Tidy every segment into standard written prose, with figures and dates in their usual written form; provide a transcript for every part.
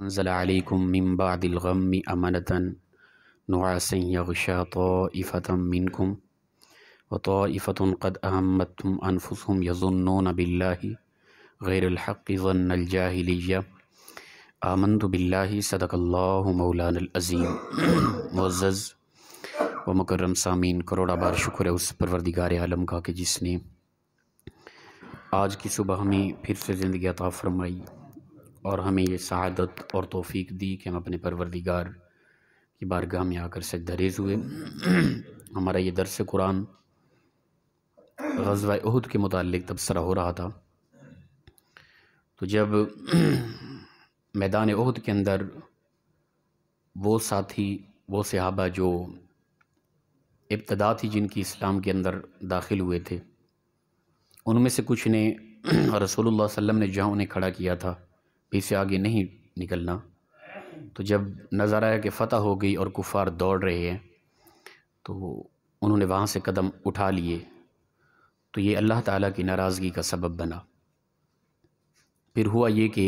انزل علیکم من بعد الغم امنة نعاسا یغشا طائفة منکم وطائفة قد اہمتهم انفسهم یظنون باللہ غیر الحق ظن الجاہلیہ آمنت باللہ صدق اللہ مولانا العظیم۔ معزز و مکرم سامعین، کروڑا بار شکر ہے اس پروردگار عالم کا کہ جس نے آج کی صبح ہمیں پھر سے زندگی عطا فرمائی اور ہمیں یہ سعادت اور توفیق دی کہ ہم اپنے پروردگار کی بارگاہ میں آ کر سجدہ ریز ہوئے۔ ہمارا یہ درس قرآن غزوہ احد کے متعلق تبصرہ ہو رہا تھا۔ تو جب میدان احد کے اندر وہ ساتھی، وہ صحابہ جو ابتدا تھی جن کی اسلام کے اندر داخل ہوئے تھے، ان میں سے کچھ نے رسول اللہ صلی اللہ علیہ وسلم نے جہاں انہیں کھڑا کیا تھا پیچھے آگے نہیں نکلنا، تو جب نظر آیا کہ فتح ہو گئی اور کفار دوڑ رہے ہیں تو انہوں نے وہاں سے قدم اٹھا لیے، تو یہ اللہ تعالیٰ کی ناراضگی کا سبب بنا۔ پھر ہوا یہ کہ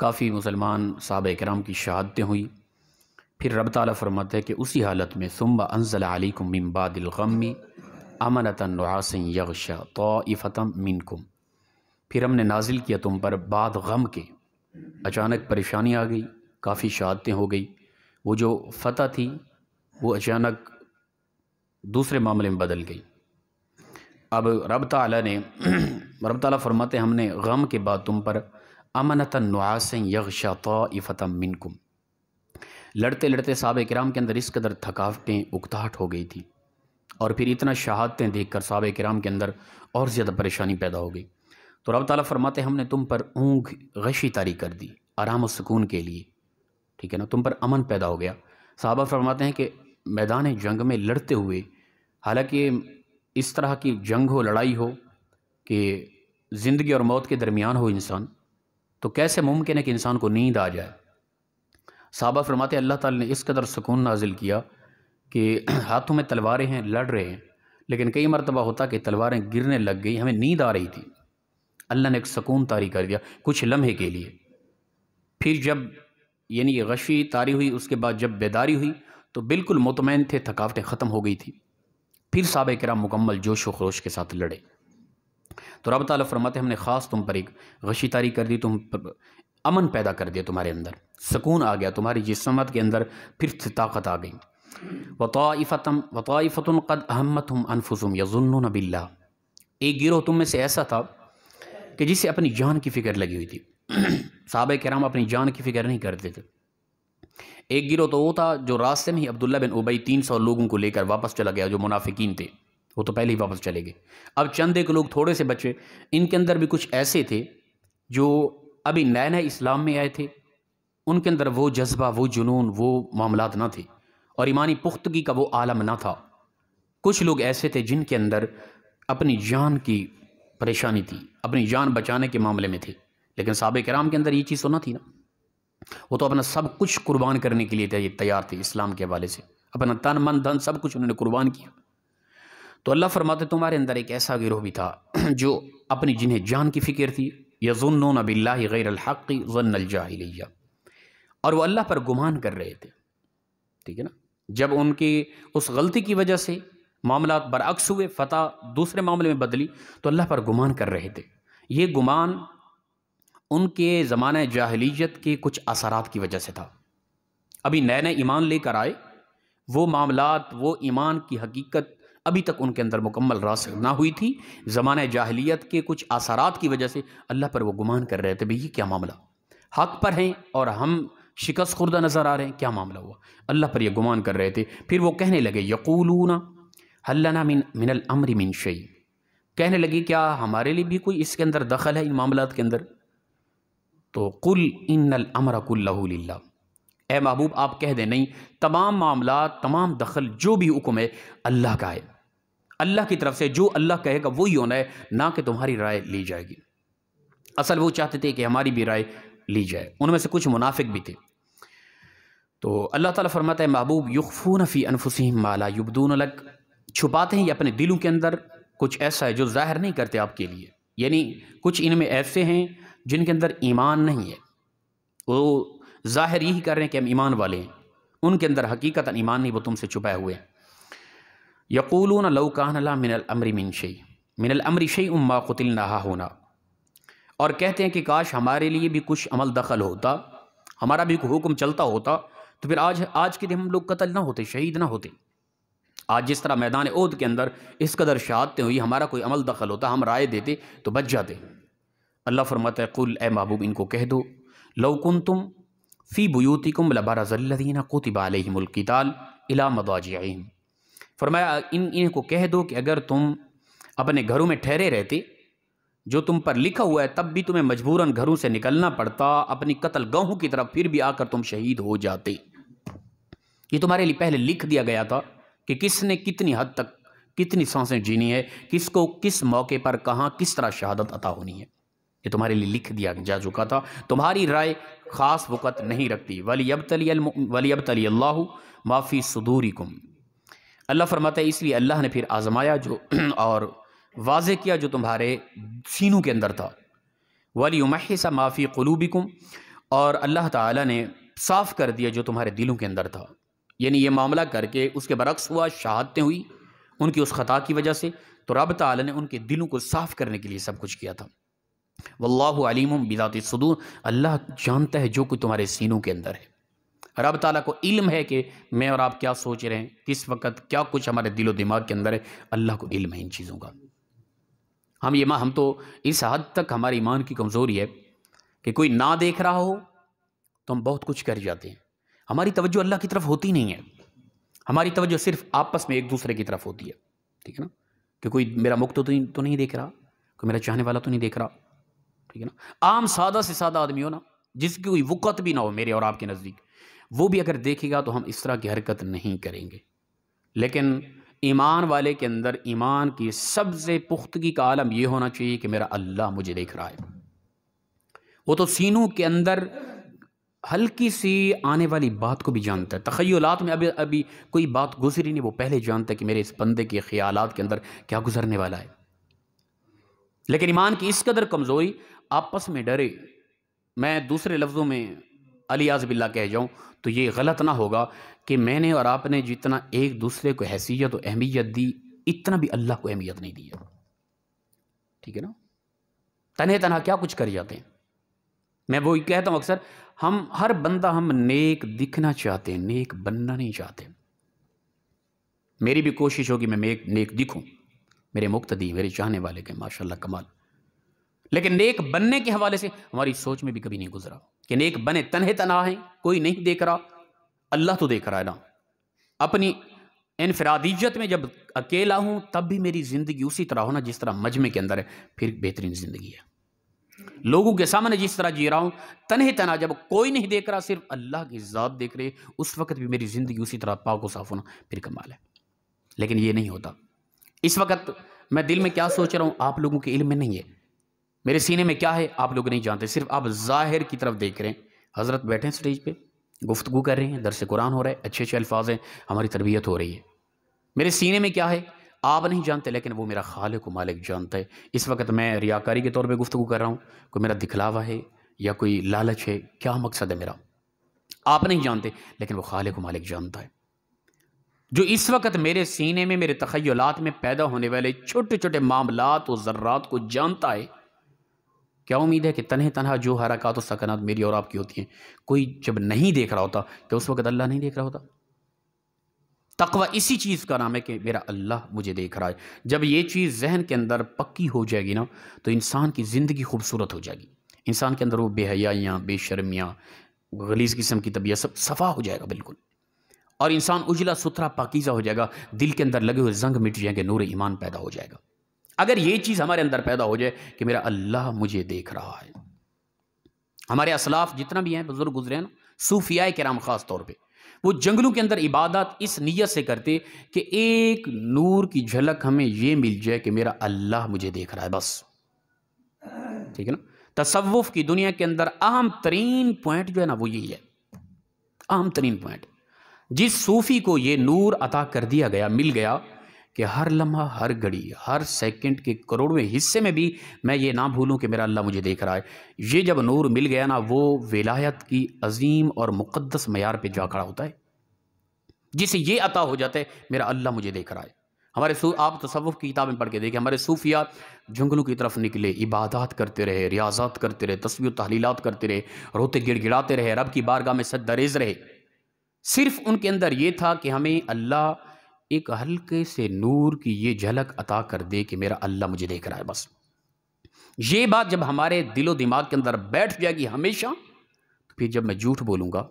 کافی مسلمان صحابہ کرام کی شہادتیں ہوئی۔ پھر رب تعالیٰ فرماتے ہیں کہ اسی حالت میں ثم انزل علیکم من بعد الغم امنة نعاسا یغشا طائفة منکم، پھر ہم نے نازل کیا تم پر بعد غم کے، اچانک پریشانی آ گئی، کافی شہادتیں ہو گئی، وہ جو فتح تھی وہ اچانک دوسرے معاملے میں بدل گئی۔ اب رب تعالیٰ فرماتے ہیں ہم نے غم کے بعد تم پر امنة نعاسا یغشا طائفة منکم، لڑتے لڑتے صحابہ کرام کے اندر اس قدر تھکاوٹیں اکتاہٹ ہو گئی تھی، اور پھر اتنا شہادتیں دیکھ کر صحابہ کرام کے اندر اور زیادہ پریشانی پیدا ہو گئی۔ تو رب تعالیٰ فرماتے ہیں ہم نے تم پر اونگ غشی طاری کر دی آرام و سکون کے لیے، ٹھیک ہے نا، تم پر امن پیدا ہو گیا۔ صحابہ فرماتے ہیں کہ میدان جنگ میں لڑتے ہوئے، حالانکہ اس طرح کی جنگ ہو، لڑائی ہو کہ زندگی اور موت کے درمیان ہو انسان، تو کیسے ممکن ہے کہ انسان کو نیند آ جائے؟ صحابہ فرماتے ہیں اللہ تعالیٰ نے اس قدر سکون نازل کیا کہ ہاتھوں میں تلواریں ہیں، لڑ رہے ہیں، لیکن کئی مرتبہ ہوتا کہ تلواریں گرنے لگ گئی، ہمیں نیند آ رہی تھی، اللہ نے ایک سکون طاری کر دیا کچھ لمحے کے لیے۔ پھر جب یعنی یہ غشی طاری ہوئی، اس کے بعد جب بیداری ہوئی تو بالکل مطمئن تھے، تھکاوٹیں ختم ہو گئی تھی، پھر صحابہ کرام مکمل جوش و خروش کے ساتھ لڑے۔ تو رب تعالیٰ فرماتے ہیں ہم نے خاص تم پر ایک غشی طاری کر دی، تم پر امن پیدا کر دیا، تمہارے اندر سکون آ گیا، تمہاری جسمت کے اندر پھر طاقت آ گئی۔ وَطَائِفَةٌ قَدْ أَهَمَّتْهُمْ أَنفُسُهُمْ يَظُنُّونَ بِاللَّهِ، ایک گروہ تم میں سے ایسا تھا کہ جسے اپنی جان کی فکر لگی ہوئی تھی۔ صحابہ کرام اپنی جان کی فکر نہیں کرتے تھے۔ ایک گروہ تو وہ تھا جو راستے میں ہی عبداللہ بن ابی 300 لوگوں کو لے کر واپس چلا گیا، جو منافقین تھے وہ تو پہلے ہی واپس چلے گئے۔ اب چند ایک لوگ تھوڑے سے بچے، ان کے اندر بھی کچھ ایسے تھے جو ابھی نئے نئے اسلام میں آئے تھے، ان کے اندر وہ جذبہ، وہ جنون، وہ معاملات نہ تھے، اور ایمانی پختگی کا وہ عالم نہ تھا۔ کچھ لوگ ایسے تھے جن کے اندر اپنی جان کی پریشانی تھی، اپنی جان بچانے کے معاملے میں تھے، لیکن صحابہ کرام کے اندر یہ چیز تو نہ تھی نا، وہ تو اپنا سب کچھ قربان کرنے کے لیے تیار تھے، اسلام کے حوالے سے اپنا تن من دھن سب کچھ انہوں نے قربان کیا۔ تو اللہ فرماتے تمہارے اندر ایک ایسا گروہ بھی تھا جو اپنی جنہیں جان کی فکر تھی، یظنون باللہ غیر الحق ظن الجاہلیہ، اور وہ اللہ پر گمان کر رہے تھے، ٹھیک ہے نا۔ جب ان کی اس غلطی کی وجہ سے معاملات برعکس ہوئے، فتح دوسرے معاملے میں بدلی، تو اللہ پر گمان کر رہے تھے۔ یہ گمان ان کے زمانہ جاہلیت کے کچھ اثرات کی وجہ سے تھا، ابھی نئے نئے ایمان لے کر آئے، وہ معاملات، وہ ایمان کی حقیقت ابھی تک ان کے اندر مکمل راسخ نہ ہوئی تھی، زمانہ جاہلیت کے کچھ اثرات کی وجہ سے اللہ پر وہ گمان کر رہے تھے بھئی یہ کیا معاملہ، حق پر ہیں اور ہم شکست خوردہ نظر آ رہے ہیں، کیا معاملہ ہوا؟ اللہ پر یہ گمان کر رہے تھے۔ پھر وہ کہنے لگے یقولون هل لنا من الامر من شیء، کہنے لگے کیا ہمارے لیے بھی کوئی اس کے اندر دخل ہے ان معاملات کے اندر؟ تو قل ان الامر کلہ للہ، اے محبوب آپ کہہ دیں نہیں، تمام معاملات، تمام دخل، جو بھی حکم ہے اللہ کا ہے، اللہ کی طرف سے جو اللہ کہے گا وہی ہونا ہے، نہ کہ تمہاری رائے لی جائے گی۔ اصل وہ چاہتے تھے کہ ہماری بھی رائے لی جائے، ان میں سے کچھ منافق بھی تھے۔ تو اللہ تعالیٰ فرماتا ہے محبوب یخفون فی انفسہم ما لا یبدون لک، چھپاتے ہیں یہ اپنے دلوں کے اندر کچھ ایسا ہے جو ظاہر نہیں کرتے آپ کے لیے، یعنی کچھ ان میں ایسے ہیں جن کے اندر ایمان نہیں ہے، وہ ظاہر یہی کر رہے ہیں کہ ہم ایمان والے ہیں، ان کے اندر حقیقتاً ایمان نہیں، وہ تم سے چھپائے ہوئے ہیں۔ یقولون لو کان لنا من الامر من شیء من الامر شیء ما قتلنا ہاہنا، اور کہتے ہیں کہ کاش ہمارے لیے بھی کچھ عمل دخل ہوتا، ہمارا بھی کوئی حکم چلتا ہوتا تو پھر آج کے دن ہم لوگ قتل نہ ہوتے، شہید نہ ہوتے۔ آج جس طرح میدان احد کے اندر اس قدر شہادتیں ہوئی، ہمارا کوئی عمل دخل ہوتا، ہم رائے دیتے تو بچ جاتے۔ اللہ فرماتا ہے قل، اے محبوب ان کو کہہ دو، لو کنتم فی بیوتکم لبرز الذین کتب علیہم القتال الی مضاجعہم، فرمایا ان کو کہہ دو کہ اگر تم اپنے گھروں میں ٹھہرے رہتے، جو تم پر لکھا ہوا ہے، تب بھی تمہیں مجبوراً گھروں سے نکلنا پڑتا اپنی قتل گاہوں کی طرف، پھر بھی آ کر تم شہید ہو جاتے۔ یہ تمہارے لیے پہلے لکھ دیا گیا تھا کہ کس نے کتنی حد تک کتنی سانسیں جینی ہے، کس کو کس موقع پر کہاں کس طرح شہادت عطا ہونی ہے، یہ تمہارے لیے لکھ دیا جا چکا تھا۔ تمہاری رائے خاص وقت نہیں رکھتی۔ وَلِيَبْتَلِيَ اللَّهُ مَا فِي صُدُورِكُمْ، اللہ فرماتا ہے اس لیے اللہ نے پھر آزمایا جو اور واضح کیا جو تمہارے سینوں کے اندر تھا۔ وَلِيُمَحِّصَ مَا فِي قُلُوبِكُمْ، اور اللہ تعالیٰ نے صاف کر دیا جو تمہارے دلوں کے اندر تھا، یعنی یہ معاملہ کر کے اس کے برعکس ہوا، شہادتیں ہوئی ان کی اس خطا کی وجہ سے، تو رب تعالیٰ نے ان کے دلوں کو صاف کرنے کے لیے سب کچھ کیا تھا۔ واللہ علیم بذات الصدور، اللہ جانتا ہے جو کچھ تمہارے سینوں کے اندر ہے۔ رب تعالیٰ کو علم ہے کہ میں اور آپ کیا سوچ رہے ہیں، کس وقت کیا کچھ ہمارے دل و دماغ کے اندر ہے، اللہ کو علم ہے ان چیزوں کا۔ ہم تو اس حد تک ہمارے ایمان کی کمزوری ہے کہ کوئی نہ دیکھ رہا ہو تو ہم بہت کچھ کر جاتے ہیں، ہماری توجہ اللہ کی طرف ہوتی نہیں ہے، ہماری توجہ صرف آپس میں ایک دوسرے کی طرف ہوتی ہے، ٹھیک ہے نا، کہ کوئی میرا مقتدی تو نہیں دیکھ رہا، کوئی میرا چاہنے والا تو نہیں دیکھ رہا، ٹھیک ہے نا۔ عام سادہ سے سادہ آدمی ہو نا، جس کی کوئی وقت بھی نہ ہو میرے اور آپ کے نزدیک، وہ بھی اگر دیکھے گا تو ہم اس طرح کی حرکت نہیں کریں گے۔ لیکن ایمان والے کے اندر ایمان کی سب سے پختگی کا عالم یہ ہونا چاہیے کہ میرا اللہ مجھے دیکھ رہا ہے۔ وہ تو سینوں کے اندر ہلکی سی آنے والی بات کو بھی جانتا ہے، تخیلات میں ابھی کوئی بات گزری نہیں، وہ پہلے جانتا ہے کہ میرے اس بندے کے خیالات کے اندر کیا گزرنے والا ہے۔ لیکن ایمان کی اس قدر کمزوری، آپس میں ڈرے، میں دوسرے لفظوں میں علیاذ باللہ کہہ جاؤں تو یہ غلط نہ ہوگا کہ میں نے اور آپ نے جتنا ایک دوسرے کو حیثیت و اہمیت دی، اتنا بھی اللہ کو اہمیت نہیں دی ہے، ٹھیک ہے نا۔ تنہا کیا کچھ کر جاتے ہیں۔ میں وہی کہتا ہوں اکثر، ہر بندہ ہم نیک دکھنا چاہتے ہیں، نیک بننا نہیں چاہتے۔ میری بھی کوشش ہوگی میں نیک دکھوں، میرے مقتدی، میرے چاہنے والے کے ماشاءاللہ کمال، لیکن نیک بننے کے حوالے سے ہماری سوچ میں بھی کبھی نہیں گزرا کہ نیک بنے تنہا ہیں، کوئی نہیں دیکھ رہا، اللہ تو دیکھ رہا ہے نا۔ اپنی انفرادیت میں جب اکیلا ہوں تب بھی میری زندگی اسی طرح ہونا جس طرح مجمع کے اندر ہے، پھر بہترین زندگی ہے۔ لوگوں کے سامنے جس طرح جی رہا ہوں تنہا، جب کوئی نہیں دیکھ رہا، صرف اللہ کی ذات دیکھ رہے، اس وقت بھی میری زندگی اسی طرح پاک و صاف ہونا پھر کمال ہے۔ لیکن یہ نہیں ہوتا۔ اس وقت میں دل میں کیا سوچ رہا ہوں آپ لوگوں کے علم میں نہیں ہے، میرے سینے میں کیا ہے آپ لوگ نہیں جانتے، صرف آپ ظاہر کی طرف دیکھ رہے ہیں۔ حضرت بیٹھے ہیں سٹیج پہ، گفتگو کر رہے ہیں، درس قرآن ہو رہا ہے، اچھے الفاظ ہیں، ہماری تربیت ہو رہی ہے، میرے سینے میں کیا ہے آپ نہیں جانتے، لیکن وہ میرا خالق و مالک جانتا ہے۔ اس وقت میں ریاکاری کے طور پہ گفتگو کر رہا ہوں، کوئی میرا دکھلاوا ہے یا کوئی لالچ ہے، کیا مقصد ہے میرا، آپ نہیں جانتے، لیکن وہ خالق و مالک جانتا ہے۔ جو اس وقت میرے سینے میں، میرے تخیلات میں پیدا ہونے والے چھوٹے چھوٹے معاملات و ذرات کو جانتا ہے، کیا امید ہے کہ تنہا جو حرکات و سکنات میری اور آپ کی ہوتی ہیں، کوئی جب نہیں دیکھ رہا ہوتا کہ اس وقت اللہ نہیں دیکھ رہا ہوتا؟ تقوی اسی چیز کا نام ہے کہ میرا اللہ مجھے دیکھ رہا ہے۔ جب یہ چیز ذہن کے اندر پکی ہو جائے گی نا تو انسان کی زندگی خوبصورت ہو جائے گی، انسان کے اندر وہ بے حیائیاں، بے شرمیاں، غلیظ قسم کی طبیعت سب صفا ہو جائے گا بالکل، اور انسان اجلا ستھرا پاکیزہ ہو جائے گا، دل کے اندر لگے ہوئے زنگ مٹ جائیں گے، نور ایمان پیدا ہو جائے گا۔ اگر یہ چیز ہمارے اندر پیدا ہو جائے کہ میرا اللہ مجھے دیکھ رہا ہے۔ ہمارے اسلاف جتنا بھی ہیں بزرگ گزرے ہیں نا، صوفیاء کرام خاص طور پہ، وہ جنگلوں کے اندر عبادات اس نیت سے کرتے کہ ایک نور کی جھلک ہمیں یہ مل جائے کہ میرا اللہ مجھے دیکھ رہا ہے، بس، ٹھیک ہے نا۔ تصوف کی دنیا کے اندر اہم ترین پوائنٹ جو ہے نا وہ یہی ہے، اہم ترین پوائنٹ۔ جس صوفی کو یہ نور عطا کر دیا گیا، مل گیا کہ ہر لمحہ، ہر گھڑی، ہر سیکنڈ کے کروڑویں حصے میں بھی میں یہ نہ بھولوں کہ میرا اللہ مجھے دیکھ رہا ہے۔ یہ جب نور مل گیا نا، وہ ولایت کی عظیم اور مقدس معیار پہ جا کھڑا ہوتا ہے، جسے یہ عطا ہو جاتا ہے میرا اللہ مجھے دیکھ رہا ہے۔ ہمارے آپ تصوف کی کتابیں پڑھ کے دیکھیں، ہمارے صوفیات جنگلوں کی طرف نکلے، عبادات کرتے رہے، ریاضات کرتے رہے، تسبیح و تحلیلات کرتے رہے، روتے گڑ گڑاتے رہے، رب کی بارگاہ میں سجدہ ریز رہے۔ صرف ان کے اندر یہ تھا کہ ہمیں اللہ ایک ہلکے سے نور کی یہ جھلک عطا کر دے کہ میرا اللہ مجھے دیکھ رہا ہے۔ بس یہ بات جب ہمارے دل و دماغ کے اندر بیٹھ جائے گی ہمیشہ، تو پھر جب میں جھوٹ بولوں گا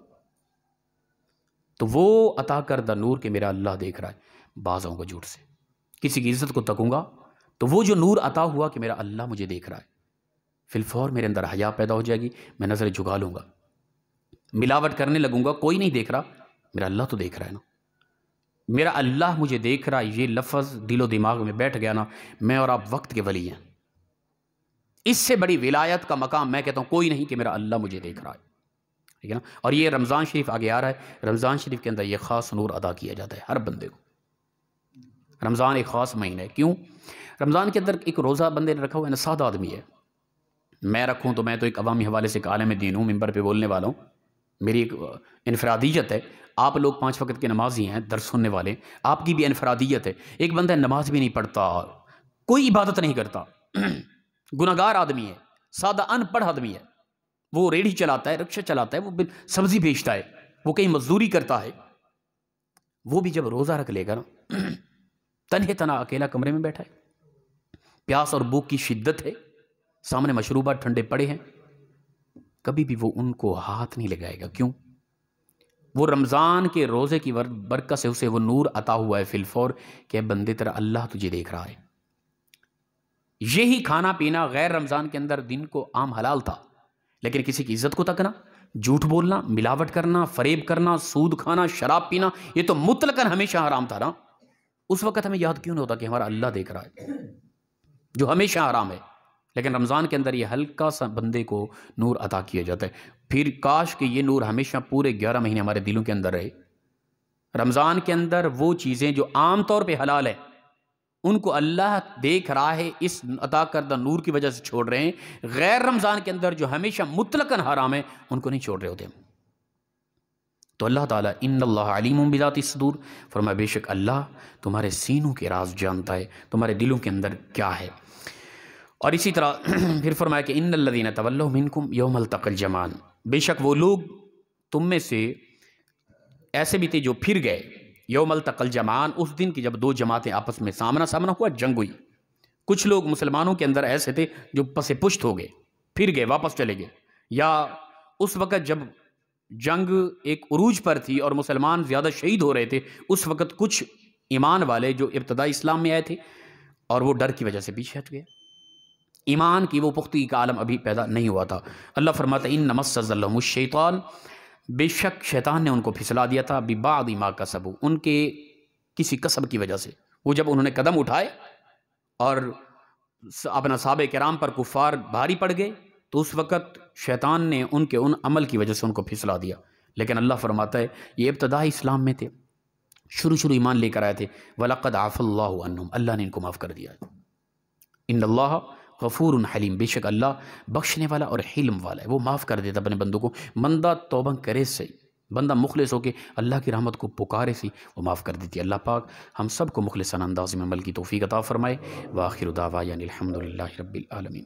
تو وہ عطا کردہ نور کہ میرا اللہ دیکھ رہا ہے، باز آؤں گا جھوٹ سے۔ کسی کی عزت کو تکوں گا تو وہ جو نور عطا ہوا کہ میرا اللہ مجھے دیکھ رہا ہے، فی الفور میرے اندر حیا پیدا ہو جائے گی، میں نظر جھکا لوں گا، ملاوٹ کرنے لگوں گا، کوئی نہیں دیکھ رہا، میرا اللہ تو دیکھ رہا ہے نا، میرا اللہ مجھے دیکھ رہا ہے۔ یہ لفظ دل و دماغ میں بیٹھ گیا نا، میں اور آپ وقت کے ولی ہیں۔ اس سے بڑی ولایت کا مقام میں کہتا ہوں کوئی نہیں کہ میرا اللہ مجھے دیکھ رہا ہے، ٹھیک ہے نا۔ اور یہ رمضان شریف آگے آ رہا ہے، رمضان شریف کے اندر یہ خاص نور ادا کیا جاتا ہے ہر بندے کو۔ رمضان ایک خاص مہینہ ہے، کیوں؟ رمضان کے اندر ایک روزہ بندے نے رکھا ہوا ہے نا، سادہ آدمی ہے، میں رکھوں تو میں تو ایک عوامی حوالے سے ایک عالم دین ہوں، ممبر پہ بولنے والا ہوں، میری ایک انفرادیت ہے۔ آپ لوگ 5 وقت کے نمازی ہیں، درس سننے والے، آپ کی بھی انفرادیت ہے۔ ایک بندہ نماز بھی نہیں پڑھتا، کوئی عبادت نہیں کرتا، گناہگار آدمی ہے، سادہ ان پڑھ آدمی ہے، وہ ریڑھی چلاتا ہے، رکشہ چلاتا ہے، وہ سبزی بیچتا ہے، وہ کہیں مزدوری کرتا ہے، وہ بھی جب روزہ رکھ لے گا نا، تنہے تنہا اکیلا کمرے میں بیٹھا ہے، پیاس اور بھوک کی شدت ہے، سامنے مشروبات ٹھنڈے پڑے ہیں، کبھی بھی وہ ان کو ہاتھ نہیں لگائے گا۔ کیوں؟ وہ رمضان کے روزے کی برکت سے اسے وہ نور عطا ہوا ہے فی الفور کہ بندے تیرا اللہ تجھے دیکھ رہا ہے۔ یہی کھانا پینا غیر رمضان کے اندر دن کو عام حلال تھا، لیکن کسی کی عزت کو تکنا، جھوٹ بولنا، ملاوٹ کرنا، فریب کرنا، سود کھانا، شراب پینا، یہ تو مطلقاً ہمیشہ حرام تھا نا۔ اس وقت ہمیں یاد کیوں نہیں ہوتا کہ ہمارا اللہ دیکھ رہا ہے، جو ہمیشہ حرام ہے، لیکن رمضان کے اندر یہ ہلکا سا بندے کو نور عطا کیا جاتا ہے۔ پھر کاش کہ یہ نور ہمیشہ پورے 11 مہینے ہمارے دلوں کے اندر رہے۔ رمضان کے اندر وہ چیزیں جو عام طور پہ حلال ہیں، ان کو اللہ دیکھ رہا ہے، اس عطا کردہ نور کی وجہ سے چھوڑ رہے ہیں۔ غیر رمضان کے اندر جو ہمیشہ مطلقاً حرام ہیں، ان کو نہیں چھوڑ رہے ہوتے۔ تو اللہ تعالیٰ ان اللہ علیم بذات الصدور، فرمایا بے شک اللہ تمہارے سینوں کے راز جانتا ہے، تمہارے دلوں کے اندر کیا ہے۔ اور اسی طرح پھر فرمایا کہ ان الذین تولوا منکم یوم التقی الجمعان، بے شک وہ لوگ تم میں سے ایسے بھی تھے جو پھر گئے، یوم التقی الجمعان، اس دن کی جب دو جماعتیں آپس میں سامنا سامنا ہوا، جنگ ہوئی۔ کچھ لوگ مسلمانوں کے اندر ایسے تھے جو پس پشت ہو گئے، پھر گئے، واپس چلے گئے، یا اس وقت جب جنگ ایک عروج پر تھی اور مسلمان زیادہ شہید ہو رہے تھے، اس وقت کچھ ایمان والے جو ابتدائی اسلام میں آئے تھے اور وہ ڈر کی وجہ سے پیچھے ہٹ گئے، ایمان کی وہ پختگی کا عالم ابھی پیدا نہیں ہوا تھا۔ اللہ فرماتا ہے انما استزلهم الشیطان، بے شک شیطان نے ان کو پھسلا دیا تھا، ببعض ما کسبوا، ان کے کسی کسب کی وجہ سے۔ وہ جب انہوں نے قدم اٹھائے اور اپنا صحابہ کرام پر کفار بھاری پڑ گئے، تو اس وقت شیطان نے ان کے ان عمل کی وجہ سے ان کو پھسلا دیا۔ لیکن اللہ فرماتا ہے یہ ابتدائی اسلام میں تھے، شروع ایمان لے کر آئے تھے، وَلَقَدْ عَفَا اللَّهُ عَنْهُمْ، اللہ نے ان کو معاف کر دیا ہے۔ ان اللہ غفور حلیم، بے شک اللہ بخشنے والا اور حلم والا ہے، وہ معاف کر دیتا اپنے بندوں کو۔ بندہ توبہ کرے سے، بندہ مخلص ہو کے اللہ کی رحمت کو پکارے سی، وہ معاف کر دیتی ہے۔ اللہ پاک ہم سب کو مخلصانہ انداز میں عمل کی توفیق عطا فرمائے۔ وآخر دعوانا الحمد للہ رب العالمین۔